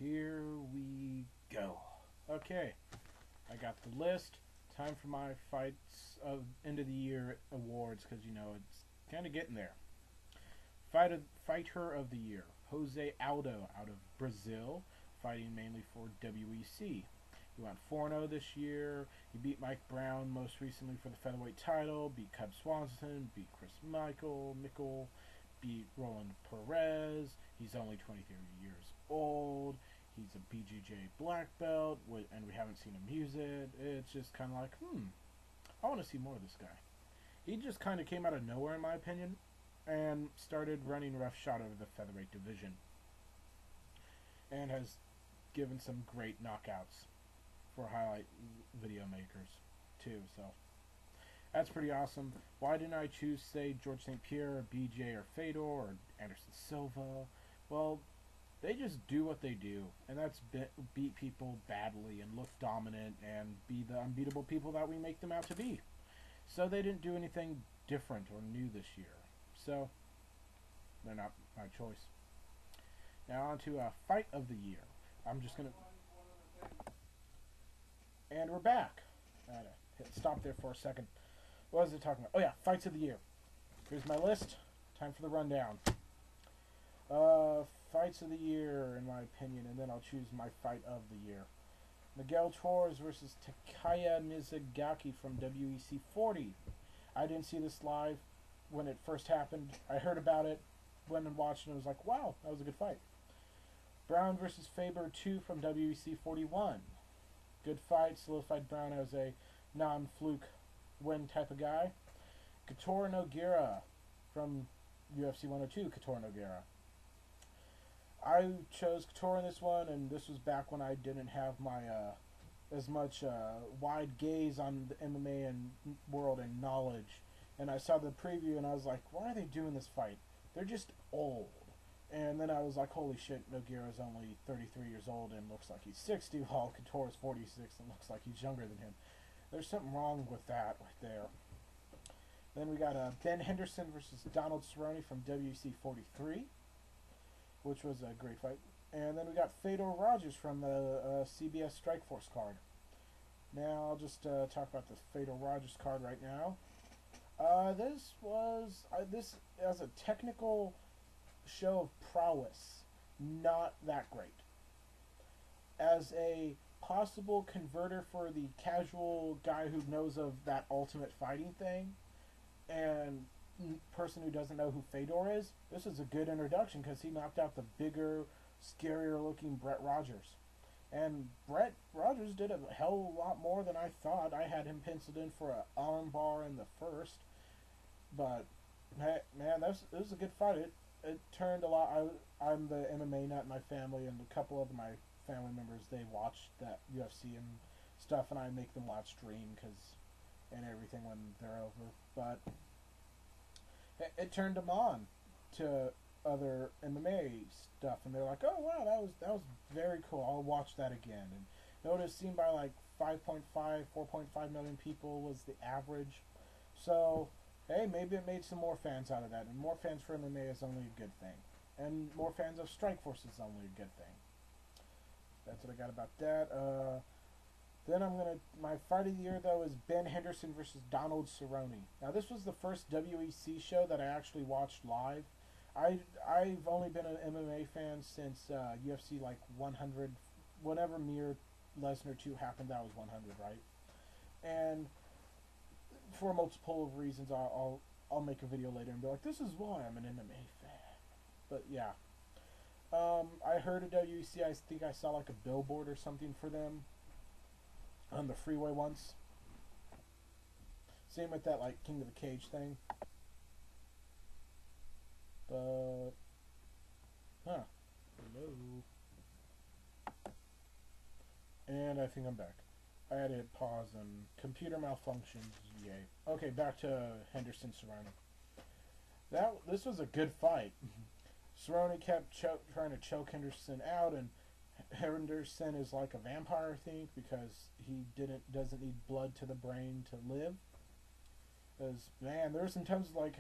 Here we go. Okay, I got the list. Time for my fights of end of the year awards because you know it's kind of getting there. Fighter of the year, Jose Aldo out of Brazil, fighting mainly for WEC. He went 4-0 this year. He beat Mike Brown most recently for the featherweight title. Beat Cub Swanson. Beat Chris Mickle. Beat Roland Perez. He's only 23 years old. He's a BJJ black belt, and we haven't seen him use it. It's just kind of like, I want to see more of this guy. He just kind of came out of nowhere, in my opinion, and started running roughshod over the featherweight division, and has given some great knockouts for highlight video makers too. So that's pretty awesome. Why didn't I choose, say, George St. Pierre, or BJ, or Fedor, or Anderson Silva? Well, they just do what they do, and that's beat people badly and look dominant and be the unbeatable people that we make them out to be. So they didn't do anything different or new this year. So they're not my choice. Now on to Fight of the Year. I'm just going to... And we're back. I had to hit stop there for a second. What was I talking about? Oh yeah, Fights of the Year. Here's my list. Time for the rundown. Fights of the Year, in my opinion, and then I'll choose my Fight of the Year. Miguel Torres versus Takaya Mizugaki from WEC 40. I didn't see this live when it first happened. I heard about it, went and watched, and was like, wow, that was a good fight. Brown versus Faber 2 from WEC 41. Good fight, solidified Brown as a non-fluke win type of guy. Couture Nogueira from UFC 102, Couture Nogueira. I chose Couture in this one, and this was back when I didn't have my as much wide gaze on the MMA and world and knowledge. And I saw the preview, and I was like, why are they doing this fight? They're just old. And then I was like, holy shit, Nogueira's only 33 years old and looks like he's 60, while Couture's 46 and looks like he's younger than him. There's something wrong with that right there. Then we got Ben Henderson versus Donald Cerrone from WC 43, which was a great fight. And then we got Fedor Rogers from the CBS Strikeforce card. Now I'll just talk about the Fedor Rogers card right now. This was this as a technical show of prowess, not that great. As a possible converter for the casual guy who knows of that ultimate fighting thing, and person who doesn't know who Fedor is, this is a good introduction because he knocked out the bigger, scarier looking Brett Rogers. And Brett Rogers did a hell of a lot more than I thought. I had him penciled in for an arm bar in the first. But, man, this was a good fight. It turned a lot. I'm the MMA nut in my family, and a couple of my family members, they watch that UFC and stuff, and I make them watch stream and everything when they're over. But it turned them on to other MMA stuff, and they're like, "Oh wow, that was very cool. I'll watch that again." And notice seen by like 4.5 million people was the average. So hey, maybe it made some more fans out of that, and more fans for MMA is only a good thing, and more fans of Strikeforce is only a good thing. That's what I got about that. Then my fight of the year, though, is Ben Henderson versus Donald Cerrone. Now, this was the first WEC show that I actually watched live. I've only been an MMA fan since UFC, like, 100, whenever Mir Lesnar 2 happened, that was 100, right? And for multiple of reasons, I'll make a video later and be like, this is why I'm an MMA fan. But, yeah. I heard of WEC, I think I saw, like, a billboard or something for them on the freeway once. Same with that, like, King of the Cage thing. But, hello. And I think I'm back. I had to hit pause and computer malfunctions, yay. Okay, back to Henderson Cerrone. This was a good fight. Cerrone kept trying to choke Henderson out, and Henderson is like a vampire, I think, because he doesn't need blood to the brain to live. Because, man, there were some times like,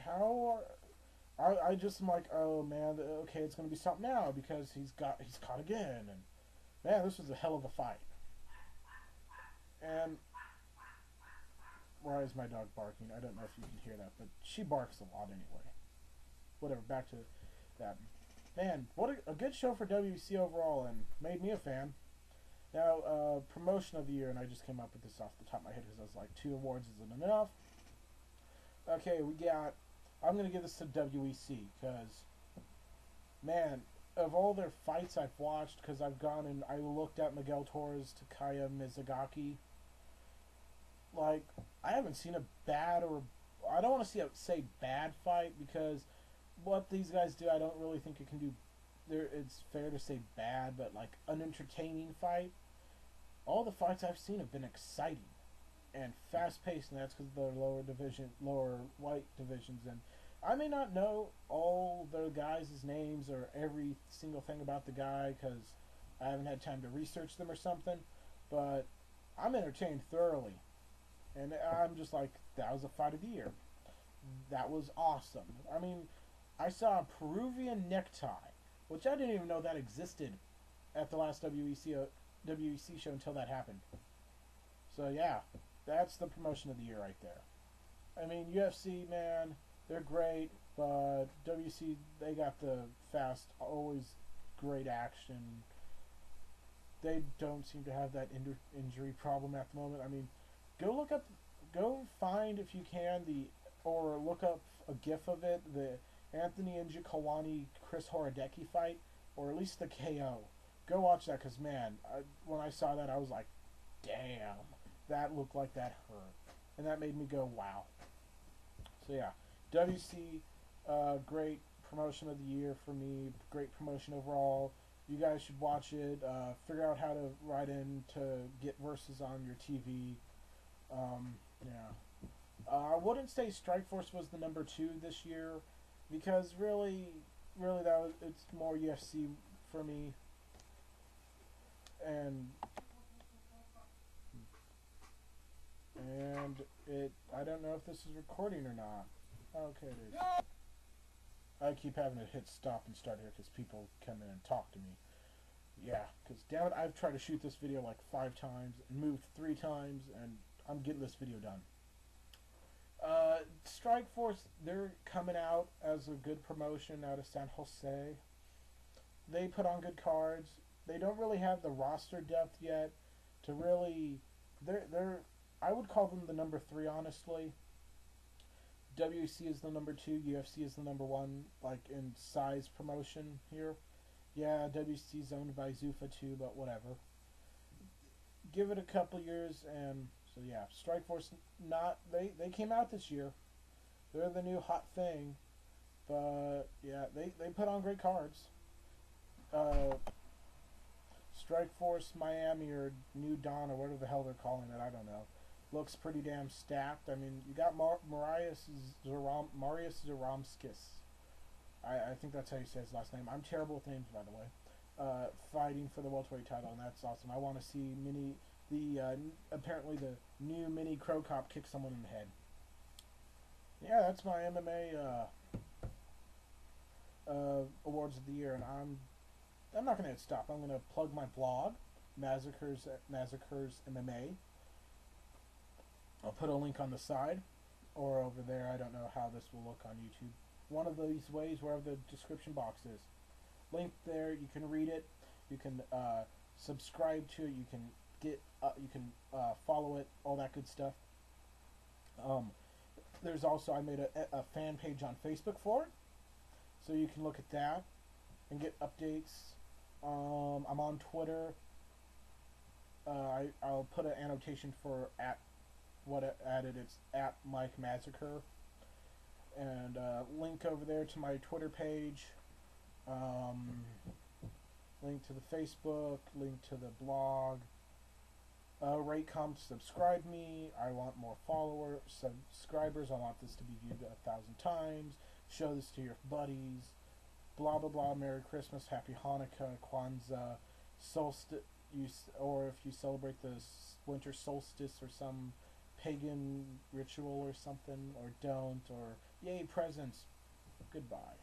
I just am like, oh man, okay, it's gonna be something now because he's caught again, and Man, this was a hell of a fight. And why is my dog barking? I don't know if you can hear that, but she barks a lot anyway. Whatever, back to that. Man, what a good show for WC overall, and made me a fan. Now, promotion of the year, and I just came up with this off the top of my head because I was like, 2 awards isn't enough. Okay, we got. I'm gonna give this to WEC because, man, of all their fights I've watched, because I've gone and I looked at Miguel Torres, Takaya Mizugaki. Like, I haven't seen a bad or I don't want to say bad fight because what these guys do, I don't really think it can do. It's fair to say bad, but like an entertaining fight. All the fights I've seen have been exciting and fast paced, and that's because they're lower white divisions. And I may not know all the guys' names or every single thing about the guy because I haven't had time to research them or something, but I'm entertained thoroughly. And I'm just like, that was a fight of the year. That was awesome. I mean, I saw a Peruvian necktie, which I didn't even know that existed at the last WEC show until that happened. So yeah, that's the promotion of the year right there. I mean, UFC, man, they're great, but WC, they got the fast, always great action. They don't seem to have that injury problem at the moment. I mean, go find if you can or look up a GIF of it, the Anthony Njokuani Chris Horadecki fight, or at least the KO. Go watch that because man, when I saw that, I was like, damn, that looked like that hurt, and that made me go, wow. So yeah, WC, great promotion of the year for me. Great promotion overall. You guys should watch it. Figure out how to write in to get verses on your TV. Yeah. I wouldn't say Strikeforce was the number 2 this year because really it's more UFC for me. And I don't know if this is recording or not. Okay, it is. I keep having to hit stop and start here because people come in and talk to me. Yeah, because damn it, I've tried to shoot this video like 5 times and moved 3 times, and I'm getting this video done. Strikeforce, they're coming out as a good promotion out of San Jose. They put on good cards. They don't really have the roster depth yet to really. They're I would call them the number 3, honestly. WC is the number 2. UFC is the number 1, like in size promotion here. Yeah, WC is owned by Zuffa too, but whatever. Give it a couple years, and so yeah, Strikeforce they came out this year. They're the new hot thing, but yeah, they put on great cards. Strikeforce Miami or New Dawn or whatever the hell they're calling it, I don't know. Looks pretty damn stacked. I mean, you got Marius Zaromskis. I think that's how you say his last name. I'm terrible with names, by the way. Fighting for the welterweight title, and that's awesome. I want to see apparently the new Mini Crow Cop kick someone in the head. Yeah, that's my MMA awards of the year, and I'm not gonna stop. I'm gonna plug my blog, Massacres MMA. I'll put a link on the side or over there. I don't know how this will look on YouTube. One of these ways, wherever the description box is. Link there. You can read it. You can subscribe to it. You can follow it. All that good stuff. There's also I made a fan page on Facebook for it, so you can look at that and get updates. I'm on Twitter. I'll put an annotation for it's at Mike Massacre, and link over there to my Twitter page, link to the Facebook, link to the blog, rate, comment, subscribe me. I want more subscribers. I want this to be viewed 1,000 times. Show this to your buddies. Blah blah blah. Merry Christmas, Happy Hanukkah, Kwanzaa, solstice, or if you celebrate the winter solstice or some pagan ritual or something, or don't, or yay presents. Goodbye.